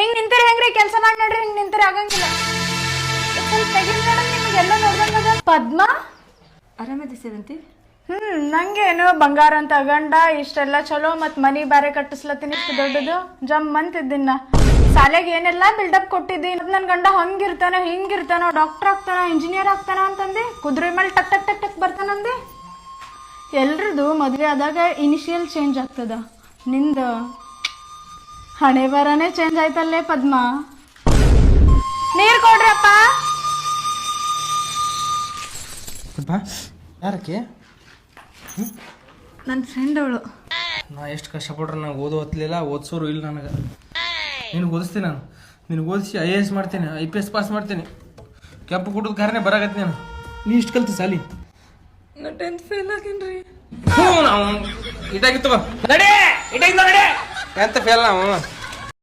ಹಿಂಗ್ ನಿಂತಿರ ಹೆಂಗ್ರಿ ಕೆಲಸ ಮಾಡಿ ನೋಡ್ರಿ ಹಿಂಗ್ ನಿಂತಿರ ಆಗಂಗಿಲ್ಲ ಸ್ವಲ್ಪ ತೆಗಿರಿ ಮೇಡಮ್ ನಿಮ್ಗೆಲ್ಲ ನೋಡ್ದಂಗದ ಪದ್ಮ ಆರಾಮದಿ ಸೇವಂತಿ ನಂಗೇನು ಬಂಗಾರ ಅಂತ ಗಂಡ ಇಷ್ಟೆಲ್ಲ ಚಲೋ ಮತ್ ಮನಿ ಬೇರೆ ಕಟ್ಟಿಸ್ಲತ್ತೀನಿ ಇಷ್ಟು ದೊಡ್ಡದು ಜಮ್ ಅಂತಿದ್ದೀನ ಶಾಲೆಗೆ ಏನೆಲ್ಲ ಬಿಲ್ಡಪ್ ಕೊಟ್ಟಿದ್ದೀನಿ ನನ್ ಗಂಡ ಹಂಗಿರ್ತಾನ ಹಿಂಗಿರ್ತಾನೋ ಡಾಕ್ಟರ್ ಆಗ್ತಾನ ಇಂಜಿನಿಯರ್ ಆಗ್ತಾನ ಅಂತಂದೆ ಕುದುರೆ ಮೇಲೆ ಟಕ್ ಟಕ್ ಟಕ್ ಟಕ್ ಬರ್ತಾನಂದೆ ಎಲ್ರದು ಮದ್ವೆ ಆದಾಗ ಇನಿಷಿಯಲ್ ಚೇಂಜ್ ಆಗ್ತದ ನಿಂದ ಹಣೆ ಬರನೇ ಚೇಂಜ್ ಆಯ್ತಲ್ಲೇ ಪದ್ಮ ನೀರ್ ಕೊಡ್ರಪ್ಪ ಯಾರಕ್ಕೆ ನನ್ನ ಫ್ರೆಂಡ್ ಅವಳು ನಾ ಎಷ್ಟು ಕಷ್ಟಪಟ್ರೆ ನಂಗೆ ಓದೋ ಹೊತ್ತಲಿಲ್ಲ ಓದಿಸೋರು ಇಲ್ಲ ನನಗೆ ನಿನಗೆ ಓದಿಸ್ತೀನಿ ನಾನು ನಿನಗೆ ಓದಿಸಿ IAS ಮಾಡ್ತೀನಿ IPS ಪಾಸ್ ಮಾಡ್ತೀನಿ ಕೆಂಪು ಕುಟದ ಕಾರನೇ ಬರಾಕತ್ತಿ ನಾನು ನೀ ಇಷ್ಟು ಕಲ್ತಿ ಸಾಲಿ ನಾ 10th ಫೇಲ್ ಆಗೇನ್ರಿ ಇದಾಗಿತ್ತು ನಡೆ ಇದಾಗಿತ್ತು ನಡೆ ಎಂತ ಫೇಲ್ ನಾವು